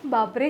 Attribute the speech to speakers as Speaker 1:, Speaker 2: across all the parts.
Speaker 1: बापरे,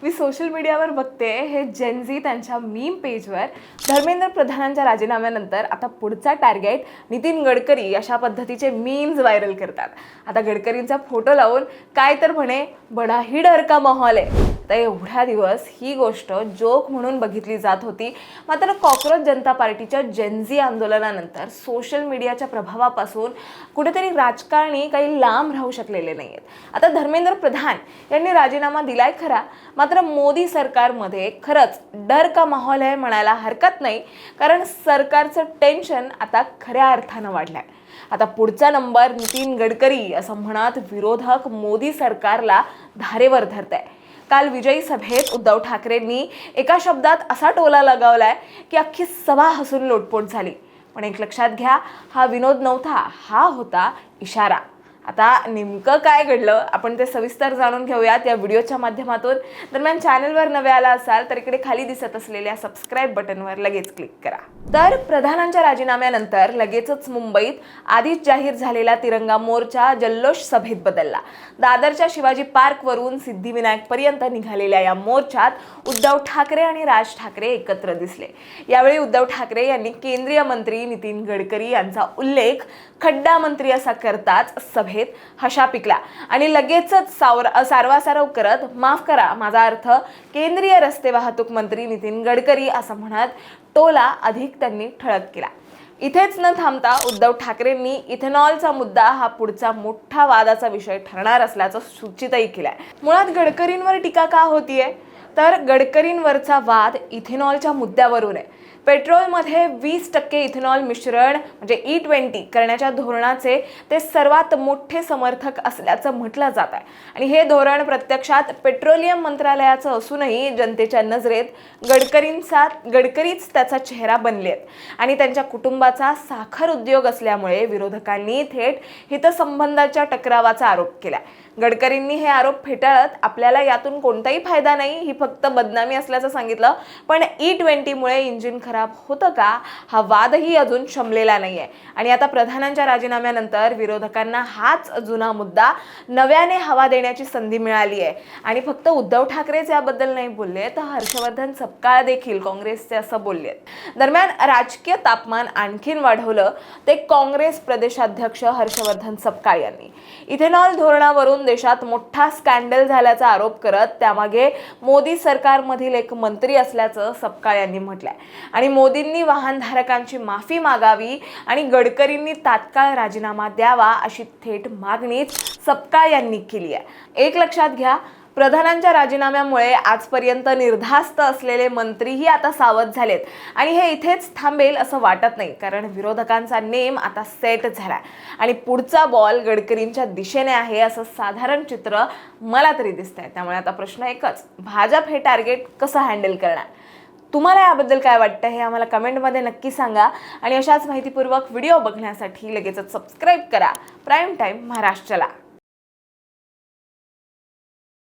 Speaker 1: मी सोशल मीडियावर बघते हे जेनझी त्यांच्या मीम पेजवर धर्मेंद्र प्रधानांच्या राजीनाम्यानंतर आता पुढचा टार्गेट नितीन गडकरी अशा पद्धतीचे मीम्स व्हायरल करतात. आता गडकरींचा फोटो लावून काय तर म्हणे बडा ही डर का माहौल आहे. तर एवढ्या दिवस ही गोष्ट जोक म्हणून बघितली जात होती. मात्र कॉक्रोच जनता पार्टीच्या जेनझी आंदोलनानंतर सोशल मीडियाच्या प्रभावापासून कुठेतरी राजकारणी काही लांब राहू शकलेले नाहीत. आता धर्मेंद्र प्रधान यांनी राजीनामा दिलाय खरा, मात्र मोदी सरकारमध्ये खरंच डर का माहौल आहे म्हणायला हरकत नाही, कारण सरकारचं टेन्शन आता खऱ्या अर्थानं वाढलंय. आता पुढचा नंबर नितीन गडकरी असं म्हणत विरोधक मोदी सरकारला धारेवर धरताय. काल विजयी सभेत उद्धव ठाकरेंनी एका शब्दात असा टोला लगावलाय की अख्खी सभा हसून लोटपोट झाली. पण एक लक्षात घ्या, हा विनोद नव्हता, हा होता इशारा. आता नेमकं काय घडलं आपण ते सविस्तर जाणून घेऊयात या व्हिडिओच्या माध्यमातून. दरम्यान चॅनलवर नवे आला असाल तर इकडे खाली दिसत असलेल्या सबस्क्राईब बटनवर लगेच क्लिक करा. तर प्रधानांच्या राजीनाम्यानंतर लगेचच मुंबईत आधीच जाहीर झालेला तिरंगा मोर्चा जल्लोष सभेत बदलला. दादरच्या शिवाजी पार्कवरून सिद्धिविनायकपर्यंत निघालेल्या या मोर्चात उद्धव ठाकरे आणि राज ठाकरे एकत्र दिसले. यावेळी उद्धव ठाकरे यांनी केंद्रीय मंत्री नितीन गडकरी यांचा उल्लेख खड्डा मंत्री असा करताच सभेत हशा पिकला आणि लगेचच सारवासारव करत माफ करा माझा अर्थ केंद्रीय रस्ते वाहतूक मंत्री नितीन गडकरी असं म्हणत टोला अधिक त्यांनी ठळक केला. इथेच न थांबता उद्धव ठाकरेंनी इथेनॉलचा मुद्दा हा पुढचा मोठा वादाचा विषय ठरणार असल्याचं सूचितही केलंय. मुळात गडकरींवर टीका का होतीये तर गडकरींवरचा वाद इथेनॉलच्या मुद्द्यावरून आहे. पेट्रोलमध्ये 20% इथेनॉल मिश्रण म्हणजे E20 करण्याच्या धोरणाचे ते सर्वात मोठे समर्थक असल्याचं म्हटलं जात आहे. आणि हे धोरण प्रत्यक्षात पेट्रोलियम मंत्रालयाचं असूनही जनतेच्या नजरेत गडकरीच त्याचा चेहरा बनले आहेत. आणि त्यांच्या कुटुंबाचा साखर उद्योग असल्यामुळे विरोधकांनी थेट हितसंबंधाच्या टकरावाचा आरोप केला. गडकरींनी हे आरोप फेटाळत आपल्याला यातून कोणताही फायदा नाही, ही फक्त बदनामी असल्याचं सांगितलं. पण E20 मुळे इंजिन खराब होतं का हा वादही अजून शमलेला नाहीये. आणि आता प्रधानांच्या राजीनाम्यानंतर विरोधकांना हाच जुना मुद्दा नव्याने हवा देण्याची संधी मिळाली आहे. आणि फक्त उद्धव ठाकरेच याबद्दल नाही बोलले तर हर्षवर्धन सपकाळ देखील काँग्रेसचे असं बोलले. दरम्यान राजकीय तापमान आणखीन वाढवलं ते काँग्रेस प्रदेशाध्यक्ष हर्षवर्धन सपकाळ यांनी. इथेनॉल धोरणावरून देशात मोठा स्कॅन्डल झाल्याचा आरोप करत त्यामागे मोदी सरकारमधील एक मंत्री असल्याचं सपकाळ यांनी म्हटलंय. आणि मोदींनी वाहनधारकांची माफी मागावी आणि गडकरींनी तात्काळ राजीनामा द्यावा अशी थेट मागणीच सपकाळ यांनी केली आहे. एक लक्षात घ्या, प्रधानांच्या राजीनाम्यामुळे आजपर्यंत निर्धास्त असलेले मंत्रीही आता सावध झालेत. आणि हे इथेच थांबेल असं वाटत नाही, कारण विरोधकांचा नेम आता सेट झालाय आणि पुढचा बॉल गडकरींच्या दिशेने आहे असं साधारण चित्र मला तरी दिसतंय. त्यामुळे आता प्रश्न एकच, भाजप हे टार्गेट कसं हँडल करणार? तुम्हाला याबद्दल काय वाटतं हे आम्हाला कमेंटमध्ये नक्की सांगा. आणि अशाच माहितीपूर्वक व्हिडिओ बघण्यासाठी लगेचच सबस्क्राईब करा प्राईम टाईम महाराष्ट्राला.